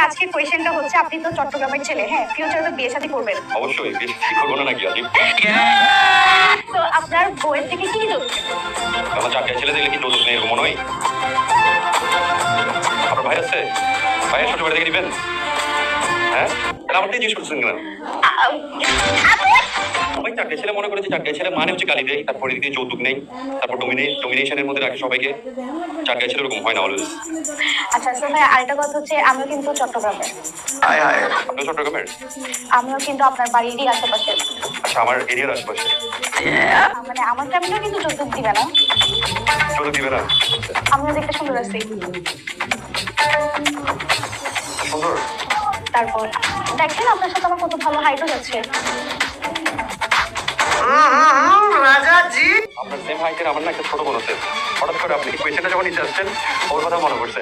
আজকে কোয়েশ্চেনটা হচ্ছে, আপনি তো চট্টগ্রামের ছেলে, হ্যাঁ, ফিউচারে তো বিয়ে শাদী করবেন। অবশ্যই বিয়ে শাদী করবো না নাকি আজি? তো আপনার বউয়ের থেকে কি যৌতুক? আমার চারটে ছেলে দেখলে কি যৌতুক নেই এরকম মনে হয়? আপনার ভাই আছে? ভাইয়ের শ্বশুর বাড়ি থেকে দিবেন? হ্যাঁ, তাহলে আমার দিয়ে জিজ্ঞেস করছেন কেন? সবাই চারটে ছেলে মনে করেছে, চারটে ছেলে মানে হচ্ছে গালি দেয়, তারপরে এদিকে যৌতুক নেই, তারপর ডমিনেশনের মধ্যে রাখে সবাইকে। চারটে ছেলে এরকম হয় না অলওয়েজ। আচ্ছা তো ভাই, আরেকটা কথা হচ্ছে, আমিও কিন্তু চট্টগ্রামের। হায় হায়, আপনি চট্টগ্রামের? আমিও কিন্তু আপনার বাড়িরই আশেপাশে। আচ্ছা, আমার এরিয়ার আশেপাশে। মানে আমার ফ্যামিলিও কিন্তু যৌতুক দিবে না। যৌতুক দিবে না? আমিও দেখতে সুন্দর আছি। সুন্দর? তারপর দেখেন আপনার সাথে আমার কত ভালো হাইটও যাচ্ছে। রাজাজি, আপনার সেম হাইটের আমার না একটা ছোট বোন আছে। হঠাৎ করে আপনি কোয়েশ্চেনটা যখন নিতে আসছেন ওর কথা মনে পড়ছে।